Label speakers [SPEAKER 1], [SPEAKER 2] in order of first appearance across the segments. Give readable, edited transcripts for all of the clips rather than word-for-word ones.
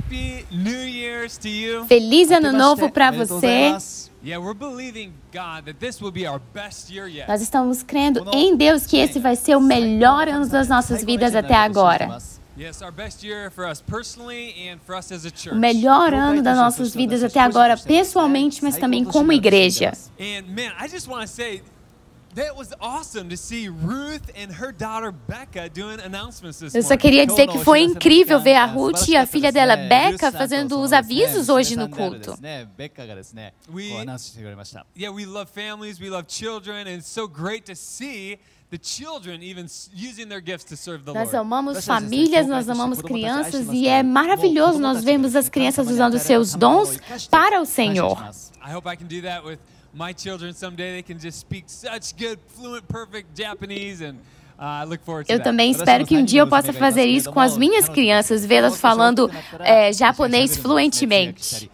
[SPEAKER 1] Happy New Year's to you.
[SPEAKER 2] Feliz Ano Novo para você.
[SPEAKER 1] Yeah, we're believing God that this will be our best year yet.
[SPEAKER 2] Nós estamos crendo em Deus que esse vai ser o melhor ano das nossas vidas até agora.
[SPEAKER 1] Yes, our best year for us personally and for us as a church.
[SPEAKER 2] O melhor ano das nossas vidas até agora, pessoalmente, mas também como igreja.
[SPEAKER 1] And man, I just want to say that was awesome to see Ruth and her daughter Becca doing announcements this
[SPEAKER 2] Eu só
[SPEAKER 1] morning.
[SPEAKER 2] queria dizer que foi incrível ver a Ruth e a filha dela, Becca, fazendo os avisos hoje no culto.
[SPEAKER 1] Yeah, we love families, we love children, and it's so great to see the children even using their gifts to serve the
[SPEAKER 2] Nós
[SPEAKER 1] Lord.
[SPEAKER 2] amamos famílias, nós amamos crianças e é maravilhoso nós vermos as crianças usando seus dons para o Senhor.
[SPEAKER 1] I hope I can do that with my children someday. They can just speak such good, fluent, perfect Japanese, and I look forward to
[SPEAKER 2] Eu
[SPEAKER 1] that.
[SPEAKER 2] também espero que um dia eu possa fazer isso com as minhas crianças, vê-las falando japonês fluentemente.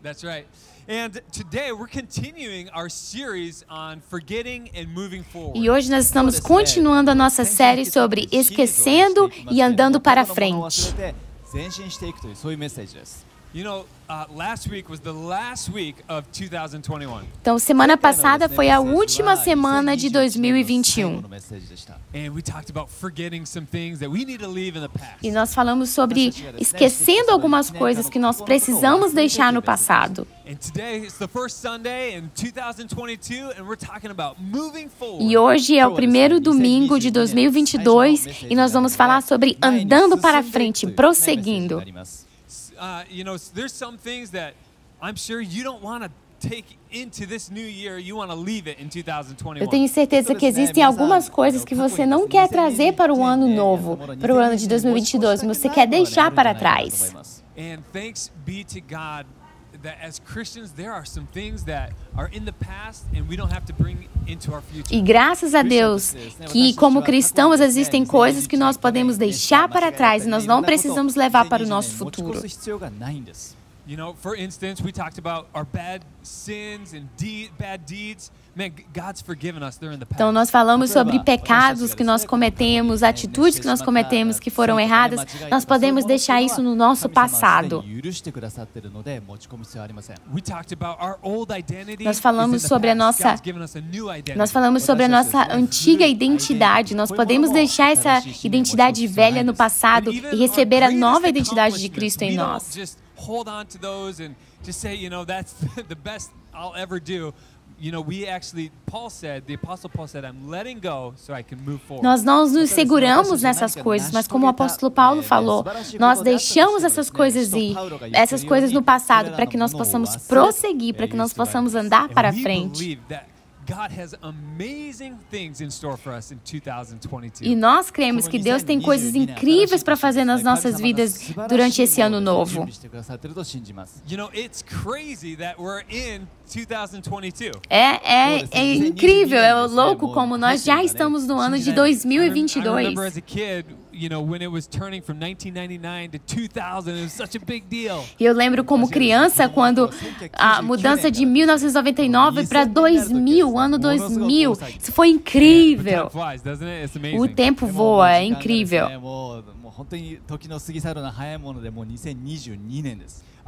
[SPEAKER 1] That's right. And today we're continuing our series on forgetting and moving forward.
[SPEAKER 2] E hoje nós estamos continuando a nossa série sobre esquecendo e andando para frente.
[SPEAKER 1] You know, last week was the last week of 2021.
[SPEAKER 2] Então, semana passada foi a última semana de 2021.
[SPEAKER 1] And we talked about forgetting some things that we need to leave in the past.
[SPEAKER 2] E nós falamos sobre esquecendo algumas coisas que nós precisamos deixar no passado.
[SPEAKER 1] And today is the first Sunday in 2022 and we're talking about moving forward.
[SPEAKER 2] E hoje é o primeiro domingo de 2022 e nós vamos falar sobre andando para frente, prosseguindo.
[SPEAKER 1] You know, there's some things that I'm sure you don't want to take into this new year. You want to leave it in 2021.
[SPEAKER 2] Eu tenho certeza que existem algumas coisas que você não quer trazer para o ano novo, para o ano de 2022, mas você quer deixar para trás.
[SPEAKER 1] And thanks be to God that as Christians there are some things that are in the past and we don't have to bring into our future.
[SPEAKER 2] E graças a Deus que, como cristãos, existem coisas que nós podemos deixar para trás e nós não precisamos levar para o nosso futuro.
[SPEAKER 1] You know, for instance, we talked about our bad sins and bad deeds. Man, God's forgiven us. They're in the past.
[SPEAKER 2] Então, nós falamos sobre pecados que nós cometemos, atitudes que nós cometemos que foram erradas. Nós podemos deixar isso no nosso passado.
[SPEAKER 1] We talked about our old identity.
[SPEAKER 2] Nós falamos sobre a nossa,
[SPEAKER 1] God's given us a new identity.
[SPEAKER 2] nós falamos sobre a nossa antiga identidade. Nós podemos deixar essa identidade velha no passado e receber a nova identidade de Cristo em nós.
[SPEAKER 1] Just hold on to those and just say, you know, that's the best I'll ever do. You know, we actually, the Apostle Paul said, I'm letting go so I can move forward.
[SPEAKER 2] Nós não nos seguramos nessas coisas, mas como o apóstolo Paulo falou, nós deixamos essas coisas ir, essas coisas no passado, para que nós possamos prosseguir, para que nós possamos andar para frente.
[SPEAKER 1] God has amazing things in store for us in 2022.
[SPEAKER 2] E nós cremos que Deus tem coisas incríveis para fazer nas nossas vidas durante esse ano novo.
[SPEAKER 1] You know, it's crazy that we're in 2022.
[SPEAKER 2] É incrível, é louco como nós já estamos no ano de
[SPEAKER 1] I
[SPEAKER 2] 2022.
[SPEAKER 1] remember as a kid, you know, when it was turning from 1999 to 2000, it was such a big deal.
[SPEAKER 2] E eu lembro como criança quando a mudança de 1999 para 2000, o ano 2000, isso foi incrível.
[SPEAKER 1] Time flies, doesn't it? It's amazing.
[SPEAKER 2] O tempo voa, é incrível.
[SPEAKER 1] I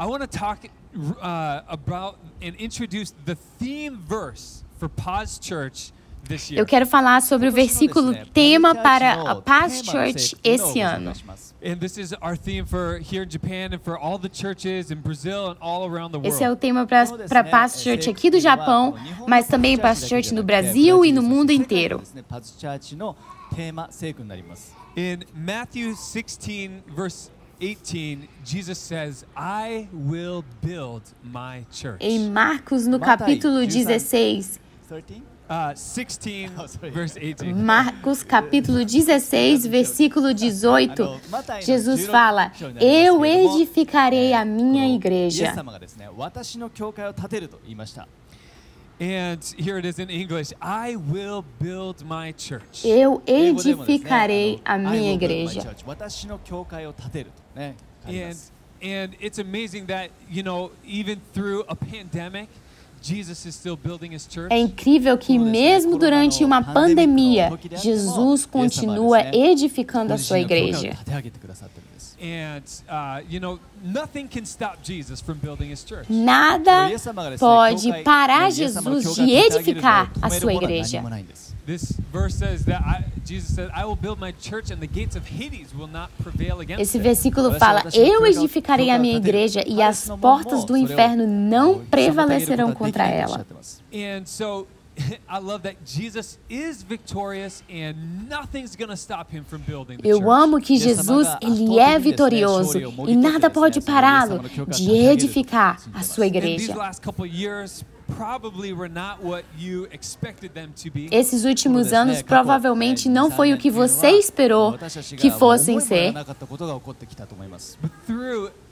[SPEAKER 1] want to talk about and introduce the theme verse for Paz Church this year.
[SPEAKER 2] Eu quero falar sobre o versículo tema para a Paz Church esse ano.
[SPEAKER 1] And this is our theme for here in Japan and for all the churches in Brazil and all around the world.
[SPEAKER 2] Esse é o tema para Paz Church aqui do Japão, mas também Paz Church no Brasil e no mundo inteiro.
[SPEAKER 1] In Matthew 16 verse 18, Jesus says, I will build my church.
[SPEAKER 2] Em Marcos, no capítulo 16,
[SPEAKER 1] 16 verse 18.
[SPEAKER 2] Marcos, capítulo 16, versículo 18, Jesus fala, eu edificarei a minha igreja.
[SPEAKER 1] And here it is in English, I will build my church.
[SPEAKER 2] Eu edificarei a minha igreja.
[SPEAKER 1] And it's amazing that, you know, even through a pandemic,
[SPEAKER 2] É incrível que mesmo durante uma pandemia, Jesus continua edificando a sua igreja. Nada pode parar Jesus de edificar a sua igreja. Esse versículo fala: eu edificarei a minha igreja e as portas do inferno não prevalecerão contra ela. Eu amo que Jesus, ele é vitorioso e nada pode pará-lo de edificar a sua igreja. Esses últimos anos provavelmente não foi o que você esperou que fossem ser.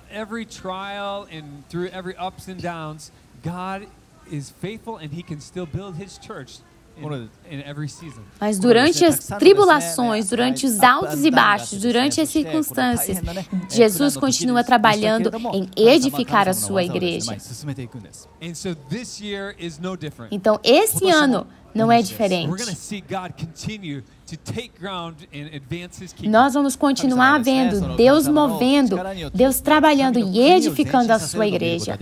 [SPEAKER 1] Every trial and through every ups and downs, God is faithful and he can still build his church in every season.
[SPEAKER 2] Mas durante as tribulações, durante os altos e baixos, durante as circunstâncias, Jesus continua trabalhando em edificar a sua igreja. Então esse ano não é diferente. Nós vamos continuar vendo Deus movendo, Deus trabalhando e edificando a sua igreja.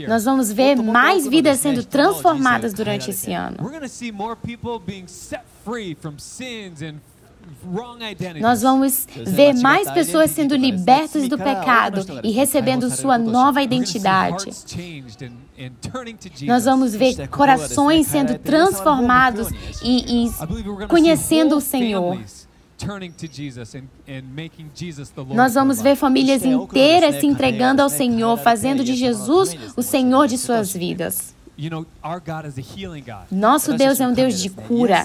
[SPEAKER 2] Nós vamos ver mais vidas sendo transformadas durante esse ano. Nós vamos ver mais pessoas sendo libertas do pecado e recebendo sua nova identidade. Nós vamos ver corações sendo transformados e conhecendo o Senhor. Nós vamos ver famílias inteiras se entregando ao Senhor, fazendo de Jesus o Senhor de suas vidas. Nosso Deus é um Deus de cura.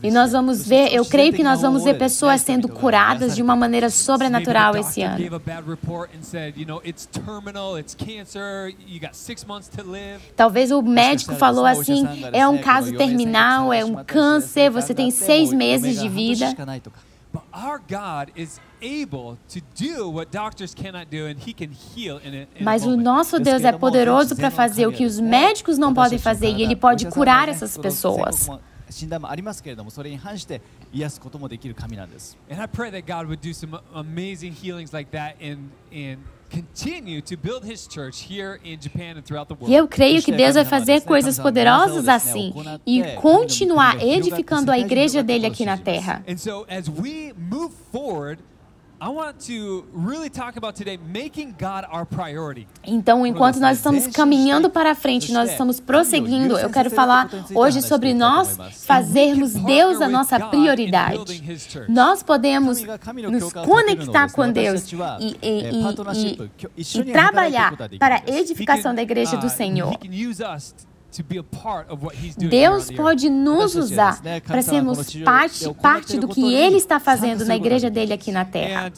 [SPEAKER 2] E nós vamos ver, eu creio que nós vamos ver pessoas sendo curadas de uma maneira sobrenatural esse ano. Talvez o médico falou assim, é um caso terminal, é um câncer, você tem 6 meses de vida. Mas o nosso Deus é poderoso para fazer o que os médicos não podem fazer e Ele pode curar essas pessoas.
[SPEAKER 1] And I pray that God would do some amazing healings like that and continue to build his church here in Japan and throughout the world.
[SPEAKER 2] E eu creio que Deus vai fazer coisas poderosas assim e continuar edificando a igreja dele aqui na terra.
[SPEAKER 1] And so as we move forward, I want to really talk about today making God our priority.
[SPEAKER 2] Então, enquanto nós estamos caminhando para frente, nós estamos prosseguindo, eu quero falar hoje sobre nós fazermos Deus a nossa prioridade. Nós podemos nos conectar com Deus e trabalhar para a edificação da igreja do Senhor. Deus pode nos usar para sermos parte do que Ele está fazendo na igreja dele aqui na Terra.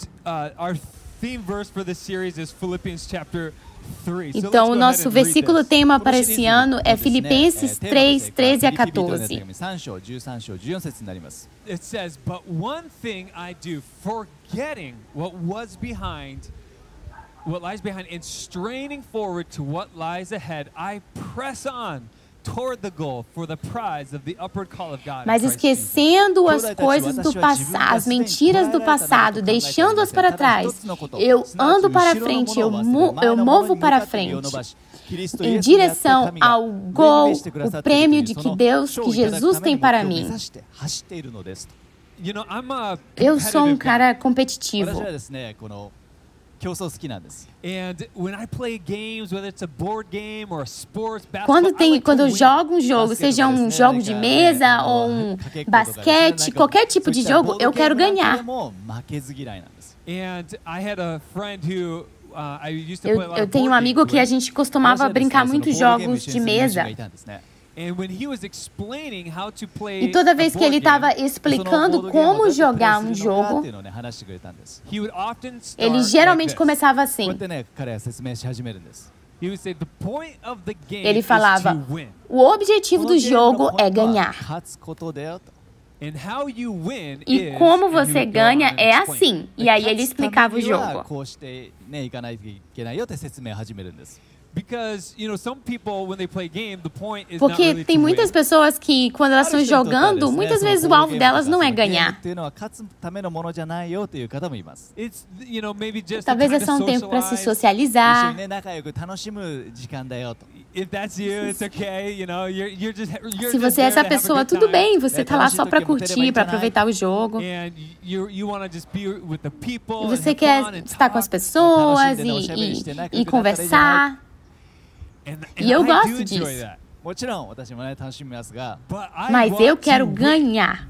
[SPEAKER 2] Então, o nosso versículo tema para esse ano é Filipenses 3, 13 a 14.
[SPEAKER 1] It says, "But one thing I do, forgetting what lies behind and straining forward to what lies ahead, I press on toward the goal for the prize of the upward call of God."
[SPEAKER 2] Mas esquecendo as coisas do passado, as mentiras do passado, deixando-as para trás, eu ando para frente, eu movo para frente, em direção ao gol, o prêmio de que Jesus tem para mim. Eu sou um cara competitivo. Quando eu jogo um jogo, seja um jogo de mesa ou um basquete, qualquer tipo de jogo, eu quero ganhar. Eu tenho um amigo que a gente costumava brincar muitos jogos de mesa. E toda vez que ele estava explicando como jogar um jogo, ele geralmente começava assim. Ele falava, o objetivo do jogo é ganhar. E como você ganha é assim. E aí ele explicava o jogo. Porque tem muitas pessoas que, quando elas estão jogando, muitas vezes o alvo delas não é ganhar. Talvez é só um tempo para se socializar. Se você é essa pessoa, tudo bem. Você está lá só para curtir, para aproveitar o jogo. E você quer estar com as pessoas e conversar. E eu gosto disso. Mas eu quero ganhar.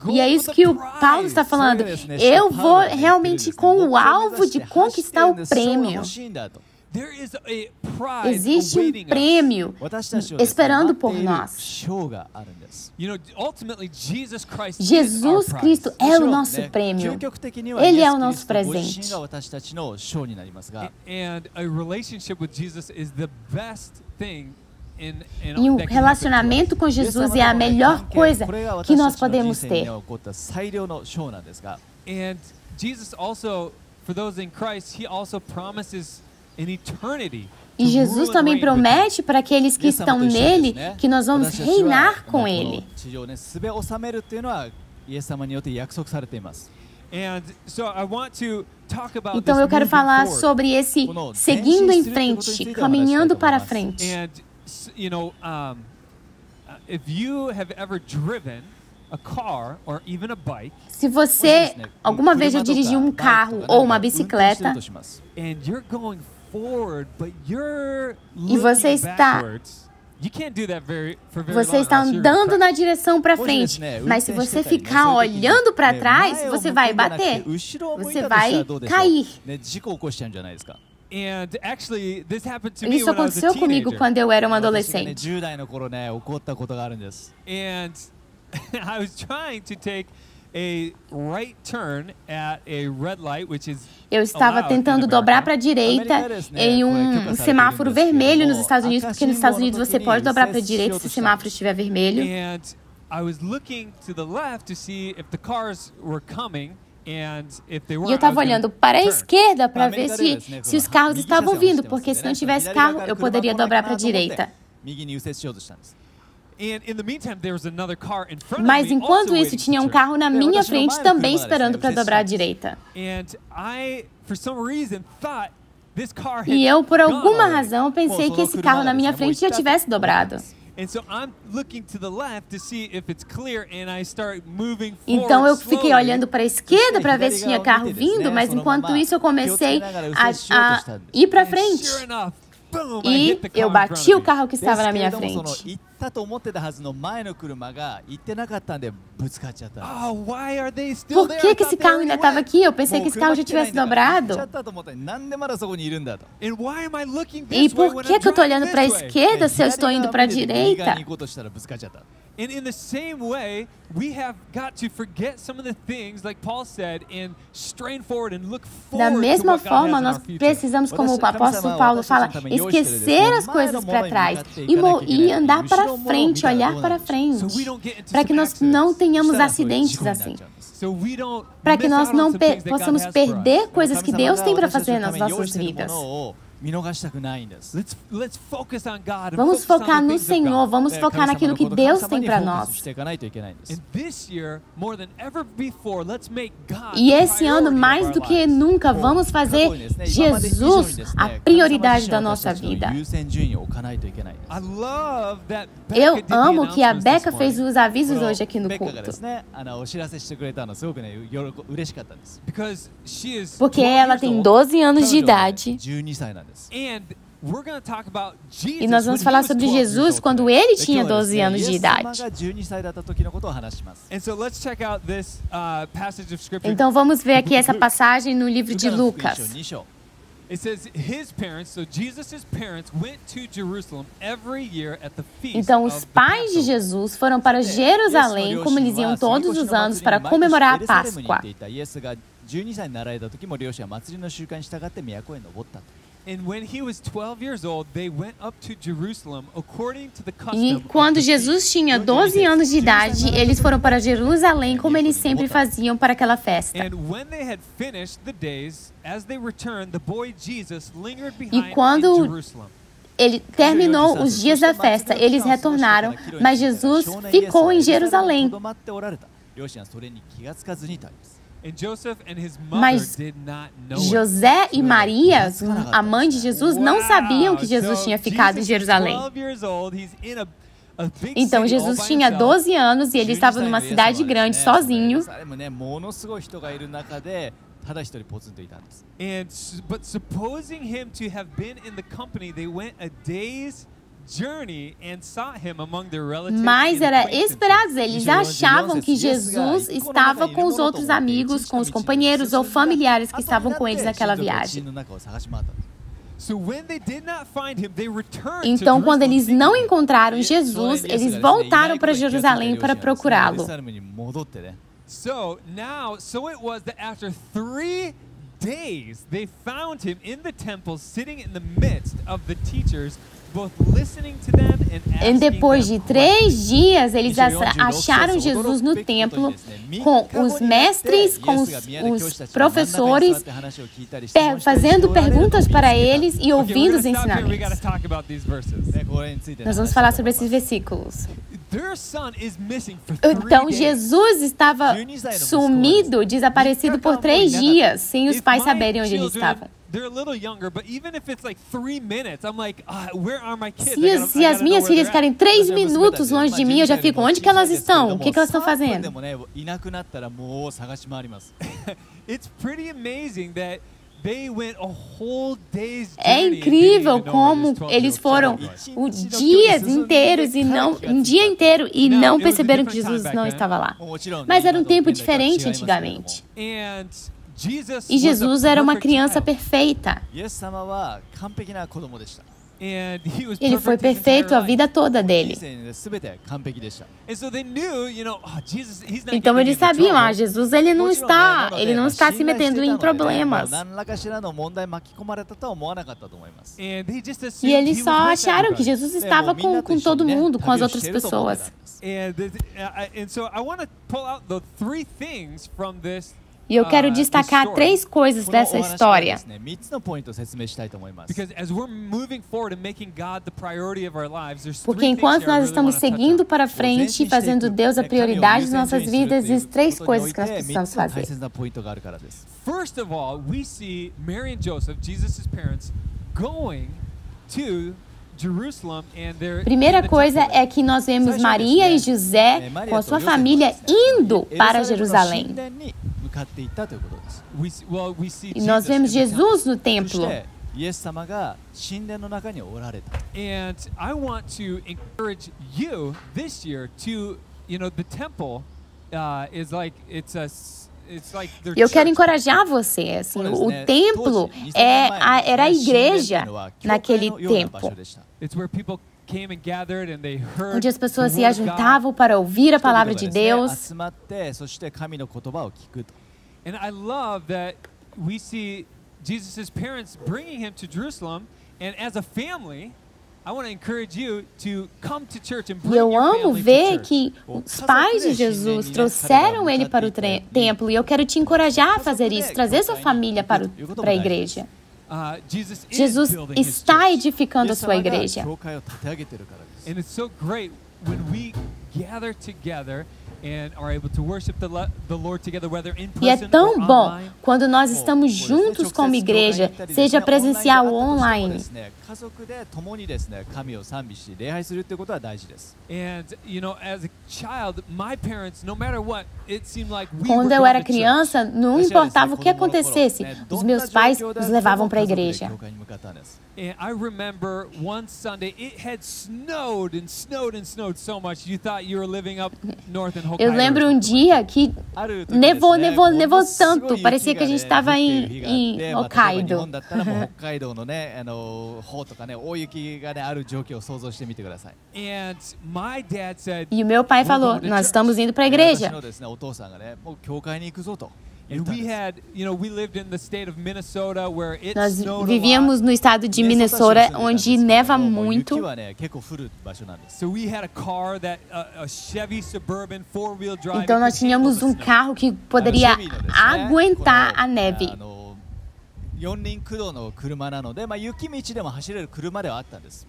[SPEAKER 2] E é isso que o Paulo está falando. Eu vou realmente com o alvo de conquistar o prêmio. Existe um prêmio esperando por nós. Jesus Cristo é o nosso prêmio. Ele é o nosso presente. E o relacionamento com Jesus é a melhor coisa que nós podemos ter.
[SPEAKER 1] And Jesus also, for those in Christ, he also promises an eternity.
[SPEAKER 2] E Jesus também promete para aqueles que estão nele que nós vamos reinar com ele. Então eu quero falar sobre esse seguindo em frente, caminhando para frente. Se você alguma vez já dirigiu um carro ou uma bicicleta e você está andando na direção para frente, mas se você ficar olhando para trás, você vai bater, você vai cair. Isso aconteceu comigo quando eu era um adolescente.
[SPEAKER 1] I was trying to take a right turn at a red light, which is
[SPEAKER 2] eu estava tentando dobrar para a direita em um semáforo vermelho nos Estados Unidos, porque nos Estados Unidos você pode dobrar para a direita se o semáforo estiver vermelho.
[SPEAKER 1] And I was looking to the left to see if the cars were coming. E eu estava olhando para a esquerda para ver se os carros estavam vindo, porque se não tivesse carro, eu poderia dobrar para a direita. Mas enquanto isso, tinha um carro na minha frente também esperando para dobrar à direita. E eu, por alguma razão, pensei que esse carro na minha frente já tivesse dobrado. Então eu fiquei olhando para a esquerda para ver se tinha carro vindo, mas enquanto isso eu comecei a ir para frente. E eu bati o carro que estava na minha frente. Por que esse carro ainda estava aqui? Eu pensei que esse carro já tivesse dobrado. E por que eu estou olhando para a esquerda se eu estou indo para a direita? And in the same way, we have got to forget some of the things, like Paul said, and strain forward and look forward.
[SPEAKER 2] Da mesma forma, nós precisamos, como o apóstolo Paulo fala, esquecer as coisas para trás e andar para frente, olhar para frente, para que nós não tenhamos acidentes assim. Para que nós não possamos perder coisas que Deus tem para fazer nas nossas vidas. Vamos focar no Senhor, vamos focar naquilo que Deus tem para nós. E esse ano, mais do que nunca, vamos fazer Jesus a prioridade da nossa vida. Eu amo que a Becca fez os avisos hoje aqui no culto. Porque ela tem 12 anos de idade. E nós vamos falar sobre Jesus quando ele tinha 12 anos de idade. Então vamos ver aqui essa passagem no livro de Lucas. Então os pais de Jesus foram para Jerusalém, como eles iam todos os anos, para comemorar a Páscoa. E quando Jesus tinha 12 anos de idade, eles foram para Jerusalém, como eles sempre faziam para aquela festa. E quando ele terminou os dias da festa, eles retornaram, mas Jesus ficou em Jerusalém. Mas José e Maria, a mãe de Jesus, não sabiam que Jesus tinha ficado em Jerusalém. Então Jesus tinha 12 anos e ele estava numa cidade grande, sozinho.
[SPEAKER 1] But supposing him to have been in the company, they went a day's journey and sought him among their relatives.
[SPEAKER 2] Mas era esperado, eles achavam que Jesus estava com os outros amigos, com os companheiros ou familiares que estavam com eles naquela viagem. Então, quando eles não encontraram Jesus, eles voltaram para Jerusalém para procurá-lo.
[SPEAKER 1] So it was that after 3 days they found him in the temple, sitting in the midst of the teachers, both listening to them and asking
[SPEAKER 2] Depois de 3 dias, eles acharam Jesus no templo, com os mestres, com os professores, fazendo perguntas para eles e ouvindo os ensinamentos. Nós vamos falar sobre esses versículos. Então Jesus estava sumido, desaparecido por 3 dias, sem os pais saberem onde ele estava. Se as minhas filhas ficarem 3 minutos longe de mim, eu já fico, onde que elas estão? O que elas estão fazendo? É incrível como eles foram dias inteiros um dia inteiro e não perceberam que Jesus não estava lá. Mas era um tempo diferente antigamente. E Jesus era uma criança perfeita. Ele foi perfeito a vida toda dele. Então eles sabiam, Jesus ele não está se metendo em problemas. E eles só acharam que Jesus estava com todo mundo, com as outras pessoas. E eu quero destacar 3 coisas dessa história. Porque enquanto nós estamos seguindo para frente, fazendo Deus a prioridade das nossas vidas, existem 3 coisas que nós precisamos fazer.
[SPEAKER 1] First of all, we see Mary and Joseph, Jesus' parents, going to Jerusalem and they're
[SPEAKER 2] Primeira coisa é que nós vemos Maria e José com a sua família indo para Jerusalém. E nós vemos Jesus no templo.
[SPEAKER 1] And I want to encourage you this year to, the temple is like
[SPEAKER 2] Eu quero encorajar você, assim, o templo era a igreja naquele tempo, onde as pessoas se ajuntavam para ouvir a palavra de Deus.
[SPEAKER 1] And I love that we see Jesus' parents bringing him to Jerusalem, and as a family, I want to encourage you to come to church and bring your family to church.
[SPEAKER 2] Eu amo ver que os pais de Jesus trouxeram ele para o templo, e eu quero te encorajar a fazer isso, trazer sua família para a igreja. Jesus está edificando a sua igreja.
[SPEAKER 1] And it's so great when we gather together. E é tão bom quando nós estamos juntos como igreja, seja presencial ou online. Quando eu era criança, não importava o que acontecesse, os meus pais nos levavam para a igreja. And I remember one Sunday it had snowed and snowed and snowed so much you thought you were living up north in Hokkaido.
[SPEAKER 2] Eu lembro um dia que nevou tanto, parecia que a gente estava em Hokkaido.
[SPEAKER 1] And my dad said,
[SPEAKER 2] e o meu pai falou, nós estamos indo para a igreja. Nós vivíamos no estado de Minnesota, onde neva muito. Então nós tínhamos um carro que poderia aguentar a neve.
[SPEAKER 3] 四輪駆動の車なので、雪道でも走れる車ではあったんです。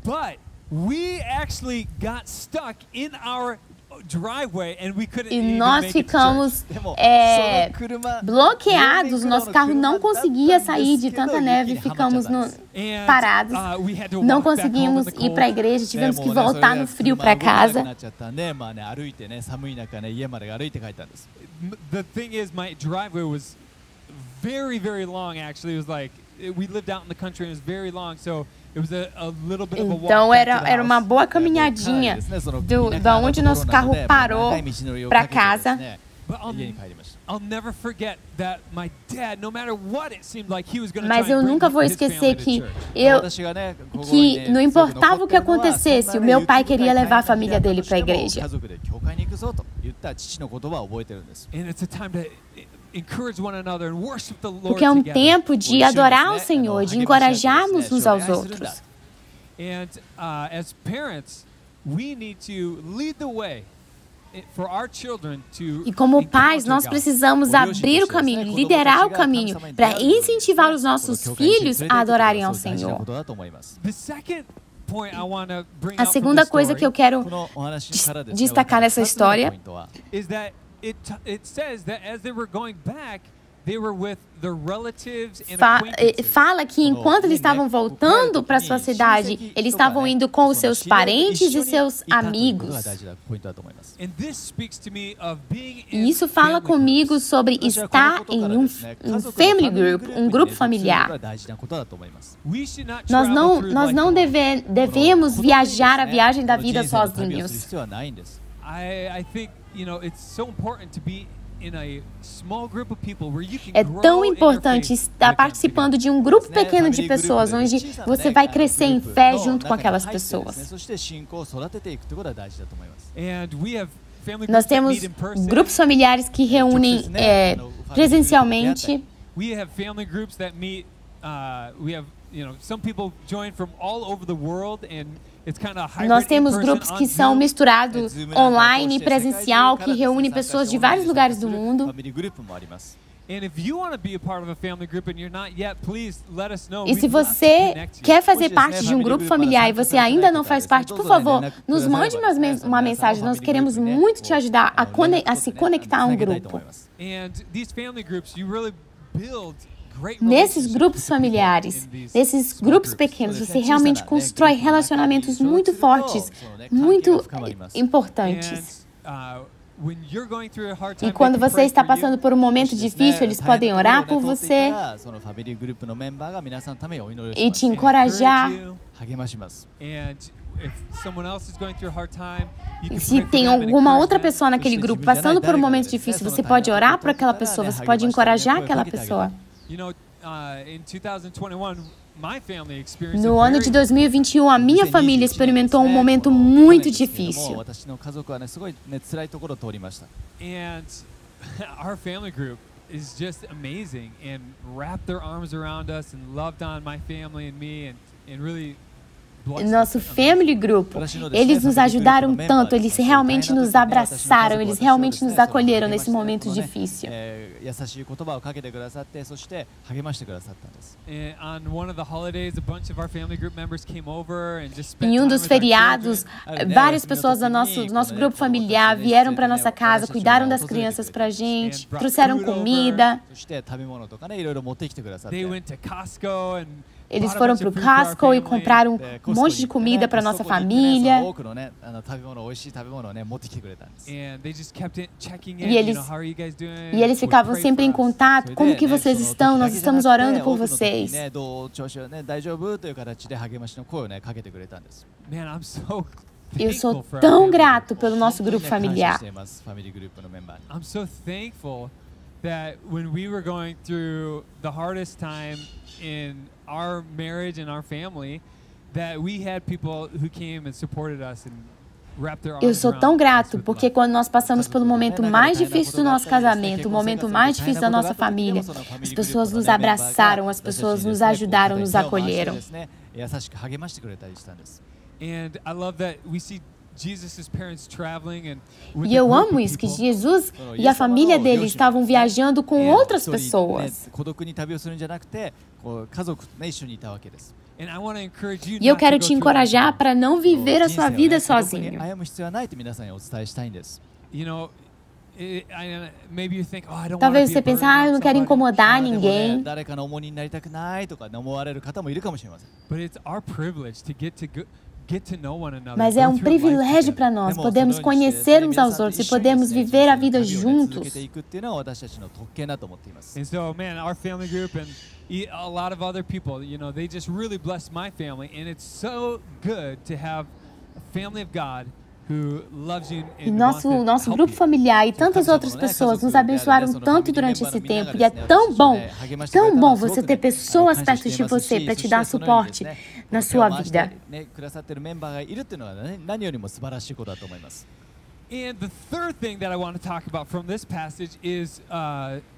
[SPEAKER 1] But we actually got stuck in our driveway and we couldn't
[SPEAKER 2] E
[SPEAKER 1] even
[SPEAKER 2] nós
[SPEAKER 1] make it to
[SPEAKER 2] ficamos bloqueados, nosso carro não conseguia sair de tanta neve, ficamos parados, não conseguimos ir para a igreja, tivemos que voltar no frio para casa.
[SPEAKER 1] The thing is, my driveway was very, very long. Actually, it was like we lived out in the country and it was very long, so it was a little bit of a walk.
[SPEAKER 2] Então era uma boa caminhadinha da onde nosso carro parou para casa.
[SPEAKER 1] I'll never forget that my dad, no matter what it seemed like, he was going to
[SPEAKER 2] Mas eu nunca vou esquecer que não importava o que acontecesse, o meu pai queria levar a família dele para a igreja. Porque é um tempo de adorar o Senhor, de encorajarmos uns aos outros.
[SPEAKER 1] And as parents, we need to lead the way.
[SPEAKER 2] E como pais, nós precisamos abrir o caminho, liderar o caminho para incentivar os nossos filhos a adorarem ao Senhor. A segunda coisa que eu quero destacar nessa história fala que enquanto eles estavam voltando para sua cidade, eles estavam indo com os seus parentes e seus amigos. E isso fala comigo sobre estar em um family group, um grupo familiar. Nós não devemos viajar a viagem da vida sozinhos. É tão importante estar participando de um grupo pequeno de pessoas, onde você vai crescer em fé junto com aquelas pessoas. Nós temos grupos familiares que reúnem presencialmente. Nós temos grupos que são misturados online e presencial, que reúnem pessoas de vários lugares do mundo. E se você quer fazer parte de um grupo familiar e você ainda não faz parte, por favor, nos mande uma mensagem. Nós queremos muito te ajudar a se conectar a um grupo. Nesses grupos familiares, nesses grupos pequenos, você realmente constrói relacionamentos muito fortes, muito importantes. E quando você está passando por um momento difícil, eles podem orar por você e te encorajar. E se tem alguma outra pessoa naquele grupo passando por um momento difícil, você pode orar por aquela pessoa, você pode encorajar aquela pessoa. No ano de 2021, a minha família experimentou um momento muito difícil.
[SPEAKER 1] Is just amazing and wrapped their arms around us and loved on my family and me and really
[SPEAKER 2] nosso family group, eles nos ajudaram tanto, eles realmente nos abraçaram, eles realmente nos acolheram nesse momento difícil. Em um dos feriados, várias pessoas do nosso grupo familiar vieram para nossa casa, cuidaram das crianças pra gente, trouxeram comida. Eles foram para o Costco e compraram um monte de comida para nossa família. E eles ficavam sempre em contato. Como que vocês estão? Nós estamos orando por vocês. Eu sou tão grato pelo nosso grupo familiar.
[SPEAKER 1] I'm so thankful that when we were going through the hardest time in our marriage and our family, that we had people who came and supported us and
[SPEAKER 2] Eu sou tão grato, porque quando nós passamos pelo momento mais difícil do nosso casamento, o momento mais difícil da nossa família, as pessoas nos abraçaram, as pessoas nos ajudaram, nos acolheram. E eu amo isso, que Jesus e a família dele estavam viajando com outras pessoas. E eu quero te encorajar para não viver a sua vida sozinho. Talvez você pense, eu não quero incomodar ninguém. Mas é um privilégio para nós, podemos conhecer uns aos outros e podemos viver a vida juntos.
[SPEAKER 1] A lot of other people, they just really blessed my family, and it's so good to have a family of God who loves you and
[SPEAKER 2] wants to help you. Nosso grupo familiar e tantas outras pessoas nos abençoaram tanto durante esse tempo, e é tão bom você ter pessoas perto de você para te dar suporte na sua vida.
[SPEAKER 1] And the third thing that I want to talk about from this passage is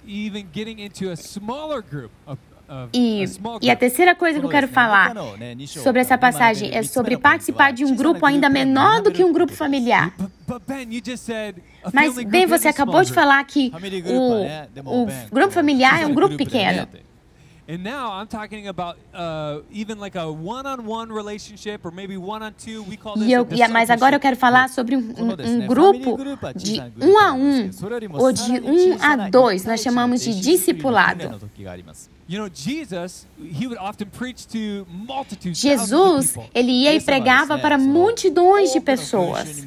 [SPEAKER 1] even getting into a smaller group.
[SPEAKER 2] E a terceira coisa que eu quero falar sobre essa passagem é sobre participar de um grupo ainda menor do que um grupo familiar. Mas, Ben, você acabou de falar que o grupo familiar é um grupo pequeno.
[SPEAKER 1] And now I'm talking about even like a one-on-one relationship or maybe one-on-two. We call this
[SPEAKER 2] mas agora eu quero falar sobre um grupo de 1 a 1 ou de 1 a 2. Nós chamamos de discipulado. Jesus, ele ia e pregava para multidões de pessoas.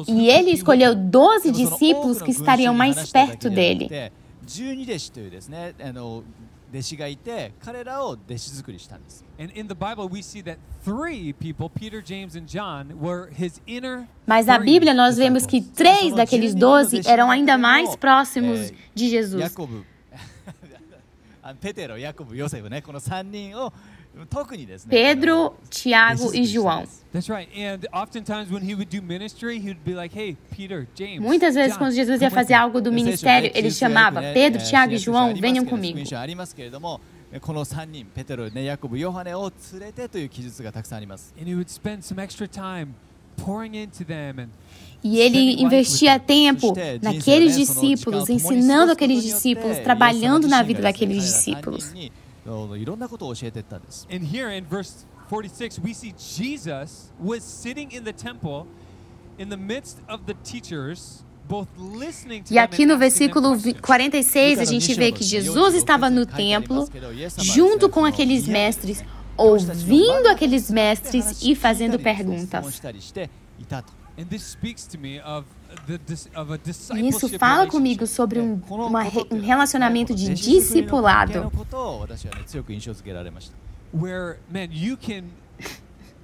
[SPEAKER 2] E ele escolheu 12 discípulos que estariam mais perto dele. Mas na Bíblia nós vemos que 3 daqueles 12 eram ainda mais próximos de Jesus. Pedro, Tiago e João. Muitas vezes quando Jesus ia fazer algo do ministério, ele chamava Pedro, Tiago e João, venham comigo. E ele investia tempo naqueles discípulos, ensinando aqueles discípulos, trabalhando na vida daqueles discípulos.
[SPEAKER 1] And here in verse 46, we see Jesus was sitting in the temple in the midst of the teachers, both listening to them.
[SPEAKER 2] E aqui no versículo 46 a gente vê que Jesus estava no templo junto com aqueles mestres, ouvindo aqueles mestres e fazendo perguntas. E isso fala comigo sobre um relacionamento de discipulado.
[SPEAKER 1] Where, man, you can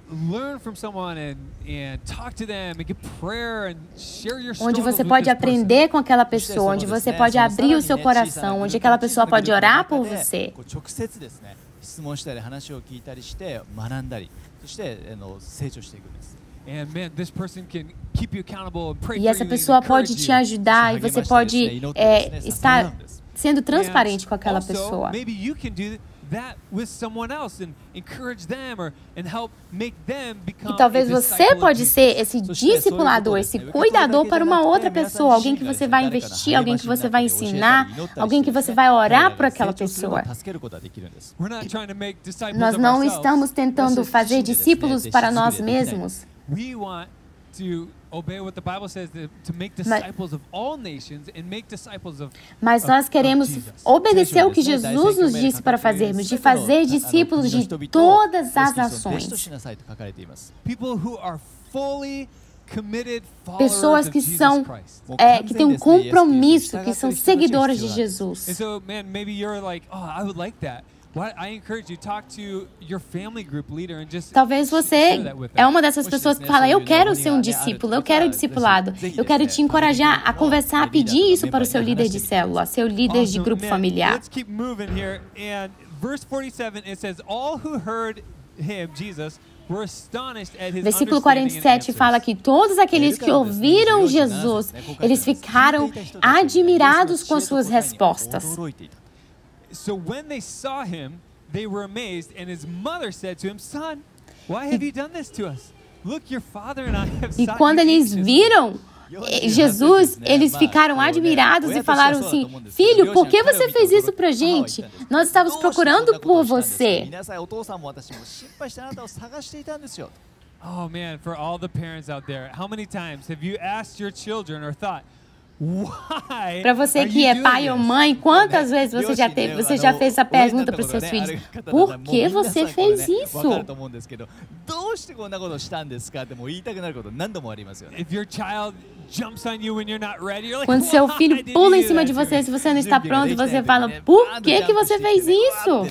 [SPEAKER 1] learn from someone and talk to them and get prayer and share your story.
[SPEAKER 2] Onde você pode aprender com aquela pessoa, onde você pode abrir o seu coração, onde aquela pessoa pode orar por você. E essa pessoa pode te ajudar e você pode estar sendo transparente com aquela pessoa. E talvez você pode ser esse discipulador, esse cuidador para uma outra pessoa, alguém que você vai investir, alguém que você vai ensinar, alguém que você vai orar por aquela pessoa. Nós não estamos tentando fazer discípulos para nós mesmos. Mas nós queremos obedecer o que Jesus nos disse para fazermos, de fazer discípulos de todas as nações. Pessoas que são que têm um compromisso, que são seguidores de Jesus. Talvez você é uma dessas pessoas que fala, eu quero ser um discípulo, eu quero discipulado. Eu quero te encorajar a conversar, a pedir isso para o seu líder de célula, seu líder de grupo familiar.
[SPEAKER 1] verse 47, it says, all who heard him, Jesus, were astonished at his
[SPEAKER 2] Versículo
[SPEAKER 1] understanding and
[SPEAKER 2] 47 fala
[SPEAKER 1] answers.
[SPEAKER 2] que todos aqueles que ouviram Jesus, eles ficaram admirados com suas respostas.
[SPEAKER 1] So when they saw him, they were amazed, and his mother said to him, Son, why have you done this to us? Look, your father and I have
[SPEAKER 2] E
[SPEAKER 1] sought
[SPEAKER 2] quando
[SPEAKER 1] you
[SPEAKER 2] eles
[SPEAKER 1] anxiously."
[SPEAKER 2] viram Jesus, eles ficaram admirados e falaram assim: Filho, por que você fez isso pra gente? Nós estávamos procurando por você.
[SPEAKER 1] Oh man, for all the parents out there, how many times have you asked your children or thought, why?
[SPEAKER 2] Para você que é pai ou mãe, quantas vezes você já fez essa pergunta para os seus filhos? Por que você fez isso?
[SPEAKER 1] If your child jumps on you when you're not ready, you're like,
[SPEAKER 2] Quando seu
[SPEAKER 1] "Why
[SPEAKER 2] filho
[SPEAKER 1] did you
[SPEAKER 2] pula em
[SPEAKER 1] do
[SPEAKER 2] cima
[SPEAKER 1] that
[SPEAKER 2] de
[SPEAKER 1] to
[SPEAKER 2] você,
[SPEAKER 1] me?"
[SPEAKER 2] se você não está pronto, você fala: Por que você fez isso?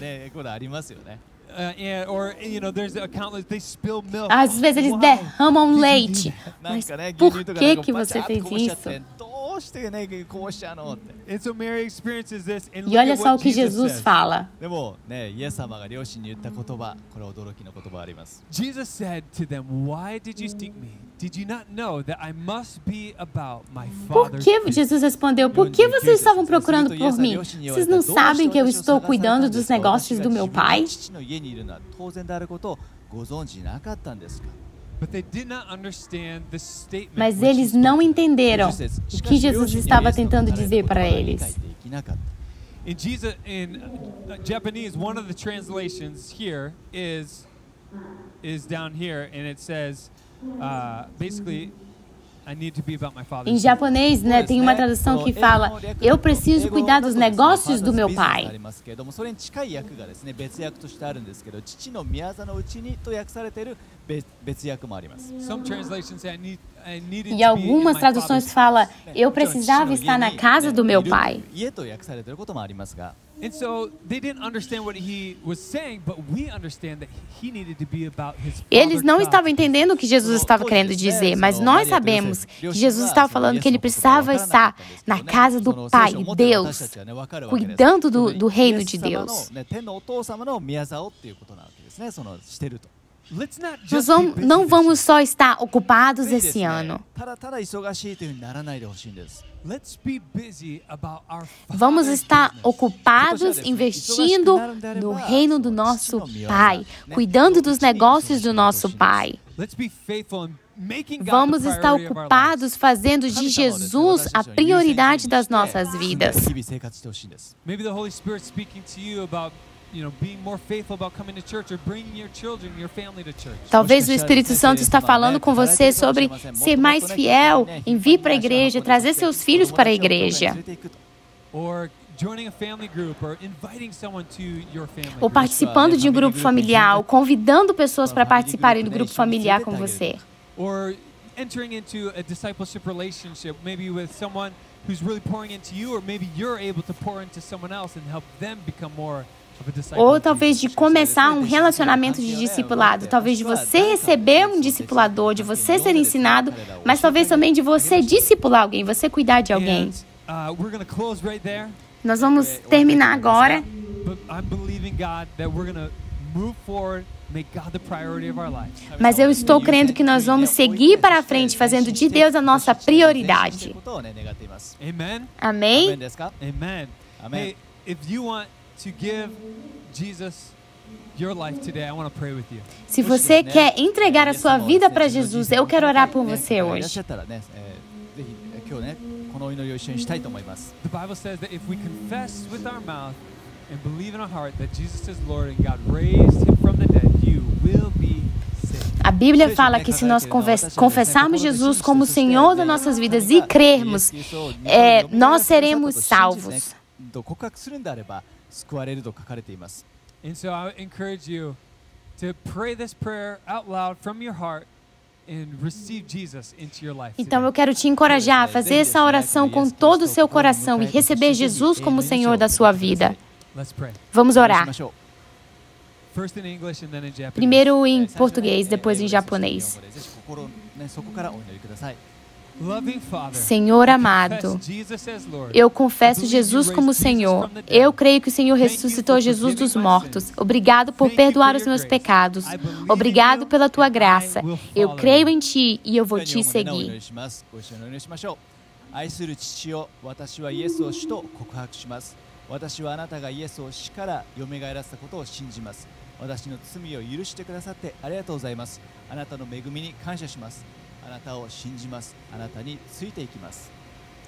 [SPEAKER 1] Or you know, there's a countless. They spill milk.
[SPEAKER 2] Às vezes eles
[SPEAKER 1] Why?
[SPEAKER 2] derramam
[SPEAKER 1] Did you do
[SPEAKER 2] leite.
[SPEAKER 1] that?
[SPEAKER 2] Mas por que você fez isso?
[SPEAKER 1] And so Mary experiences this, and
[SPEAKER 2] E
[SPEAKER 1] look
[SPEAKER 2] olha
[SPEAKER 1] at
[SPEAKER 2] só o
[SPEAKER 1] what
[SPEAKER 2] que
[SPEAKER 1] Jesus
[SPEAKER 2] Jesus
[SPEAKER 1] says.
[SPEAKER 2] fala.
[SPEAKER 3] でもね、イエス様が両親に言った言葉、これは驚きの言葉あります。
[SPEAKER 1] Jesus said to them, "Why did you seek me? Did you not know that I must be about my
[SPEAKER 2] Por
[SPEAKER 1] Father's
[SPEAKER 2] que,
[SPEAKER 1] business?"
[SPEAKER 2] Jesus respondeu, por que vocês estavam procurando por mim? Vocês não sabem que eu estou cuidando dos negócios do meu pai?
[SPEAKER 3] 父の家にいるのは当然であることをご存知なかったんですか？
[SPEAKER 1] But they did not understand the statement.
[SPEAKER 2] Mas
[SPEAKER 1] which he
[SPEAKER 2] eles
[SPEAKER 1] spoke.
[SPEAKER 2] não entenderam o que Jesus estava tentando dizer para eles.
[SPEAKER 1] In Jesus, in Japanese, one of the translations here is down here, and it says, basically, I need to be about my Father's
[SPEAKER 2] Em
[SPEAKER 1] business.
[SPEAKER 2] japonês, né, tem uma tradução que fala: Eu preciso cuidar dos negócios do meu pai.
[SPEAKER 3] それに近い訳がですね、別訳としてあるんですけど、父の宮座のうちにと訳されている別訳もあります。
[SPEAKER 1] Some translations say I needed
[SPEAKER 2] E
[SPEAKER 1] to be in
[SPEAKER 2] algumas
[SPEAKER 1] my
[SPEAKER 2] traduções
[SPEAKER 1] Father's
[SPEAKER 2] falam: Eu precisava estar na casa do meu pai.
[SPEAKER 3] 家と訳されていることもありますが。
[SPEAKER 1] And so they didn't understand what he was saying, but we understand that he needed to be about his
[SPEAKER 2] Eles
[SPEAKER 1] Father
[SPEAKER 2] não
[SPEAKER 1] God.
[SPEAKER 2] estavam entendendo o que Jesus estava querendo dizer, mas nós sabemos que Jesus estava falando que ele precisava estar na casa do Pai, Deus, cuidando do reino de Deus.
[SPEAKER 3] 天のお父様の宮座をっていうことなわけですね。そのしてると。
[SPEAKER 1] Let's not
[SPEAKER 2] Nós
[SPEAKER 1] just be busy
[SPEAKER 2] não
[SPEAKER 1] this
[SPEAKER 2] vamos
[SPEAKER 1] year.
[SPEAKER 2] só estar ocupados esse ano.
[SPEAKER 3] ただただ忙しいというふうにならないでほしいんです。
[SPEAKER 1] Let's be busy about our
[SPEAKER 2] Vamos
[SPEAKER 1] Father's
[SPEAKER 2] estar
[SPEAKER 1] business.
[SPEAKER 2] ocupados investindo no reino do nosso Pai, cuidando dos negócios do nosso Pai.
[SPEAKER 1] Let's be faithful in making God
[SPEAKER 2] Vamos
[SPEAKER 1] the
[SPEAKER 2] estar
[SPEAKER 1] priority of our lives.
[SPEAKER 2] ocupados fazendo de Jesus a prioridade das nossas vidas.
[SPEAKER 3] 日々生活してほしいんです。
[SPEAKER 1] Maybe the Holy Spirit speaking to you about, you know, being more faithful about coming to church or bringing your children, your family to church.
[SPEAKER 2] Talvez o Espírito Santo está falando com você sobre ser mais fiel em vir para a igreja, trazer seus filhos para a igreja.
[SPEAKER 1] Or joining a family group or inviting someone to your family
[SPEAKER 2] Ou
[SPEAKER 1] group.
[SPEAKER 2] participando de um grupo familiar, ou convidando pessoas para participarem do grupo familiar com você.
[SPEAKER 1] Or entering into a discipleship relationship, maybe with someone who's really pouring into you, or maybe you're able to pour into someone else and help them become more of a disciple.
[SPEAKER 2] Ou
[SPEAKER 1] of
[SPEAKER 2] talvez de
[SPEAKER 1] Jesus.
[SPEAKER 2] começar um relacionamento de discipulado, talvez de você receber um discipulador, de você ser ensinado, mas talvez também de você discipular alguém, você cuidar de alguém.
[SPEAKER 1] And, we're going to close right there.
[SPEAKER 2] Nós vamos terminar agora,
[SPEAKER 1] But I'm believing God that we're going to move forward, make God the priority of our lives.
[SPEAKER 2] mas eu estou crendo que nós vamos seguir para frente, fazendo de Deus a nossa prioridade.
[SPEAKER 1] Amen.
[SPEAKER 2] Amém?
[SPEAKER 1] Amen.
[SPEAKER 3] Amen.
[SPEAKER 1] Hey, if you want to give Jesus your life today, I want to pray with you.
[SPEAKER 2] Se você quer entregar a sua vida para Jesus, eu quero orar por você hoje.
[SPEAKER 3] ぜひ今日ね、このお祈りを一緒にしたいと思います。
[SPEAKER 1] The Bible says that if we confess with our mouth and believe in our heart that Jesus is Lord and God raised him from the dead, you will be saved.
[SPEAKER 2] A Bíblia fala que se nós confessarmos Jesus como Senhor das nossas vidas e crermos, nós seremos salvos.
[SPEAKER 3] 告白するんであれば救われると書かれています。
[SPEAKER 1] And so I encourage you to pray this prayer out loud from your heart and receive Jesus into your life.
[SPEAKER 2] Então eu quero te encorajar a fazer essa oração com todo o seu coração e receber Jesus como Senhor da sua vida.
[SPEAKER 1] Let's pray.
[SPEAKER 2] Vamos orar.
[SPEAKER 1] First in English and then in Japanese.
[SPEAKER 2] Primeiro em português, depois em japonês.
[SPEAKER 3] ぜひ心ね、そこからお祈りください。
[SPEAKER 2] Senhor amado, eu confesso Jesus como Senhor. Eu creio que o Senhor ressuscitou Jesus dos mortos. Obrigado por perdoar os meus pecados. Obrigado pela tua graça. Eu creio em ti e eu vou te seguir.
[SPEAKER 3] 愛する父よ、私はイエスを主と告白します。私はあなたがイエスを死からよみがえらせたことを信じます。私の罪を許してくださってありがとうございます。あなたの恵みに感謝します。あなたを信じます。あなたについていきます。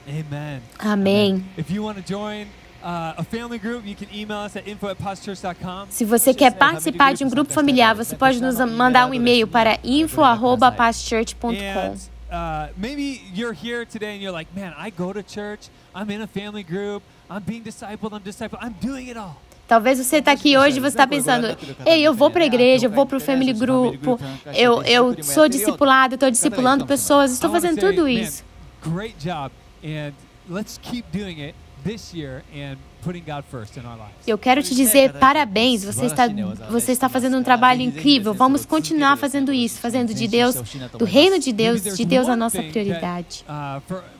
[SPEAKER 1] Amen.
[SPEAKER 2] Amém.
[SPEAKER 1] If you want to join a family group, you can email us at info@pastorchurch.com.
[SPEAKER 2] Se você quer participar de um grupo familiar, você pode nos mandar um e-mail para info@pastorchurch.com.
[SPEAKER 1] Maybe you're here today and you're like, man, I go to church, I'm in a family group, I'm being discipled, I'm doing it all.
[SPEAKER 2] Talvez você está aqui hoje e você está pensando, ei, eu vou para a igreja, eu vou para o family group, eu sou discipulado, eu estou discipulando pessoas, estou fazendo tudo isso.
[SPEAKER 1] Great job, and let's keep doing it this year and putting God first in our lives.
[SPEAKER 2] Eu quero te dizer parabéns, você está fazendo um trabalho incrível. Vamos continuar fazendo isso, fazendo de Deus, do reino de Deus a nossa prioridade.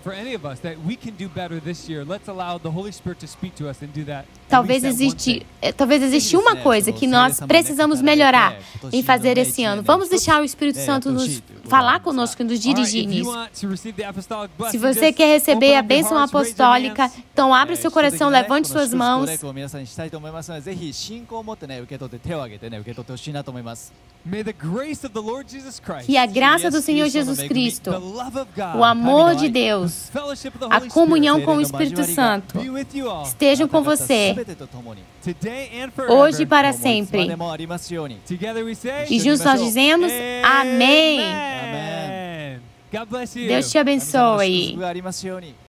[SPEAKER 1] For any of us that we can do better this year, let's allow the Holy Spirit to speak to us and do that.
[SPEAKER 2] Talvez existe uma coisa que nós precisamos melhorar em fazer esse ano. Vamos deixar o Espírito Santo nos falar conosco e nos dirigir nisso. Se você quer receber a bênção apostólica, então abra seu coração, levante suas mãos. Que a graça do Senhor Jesus Cristo, o amor de Deus, a comunhão com o Espírito Santo estejam com você hoje e para sempre. E juntos nós dizemos amém. Deus te abençoe.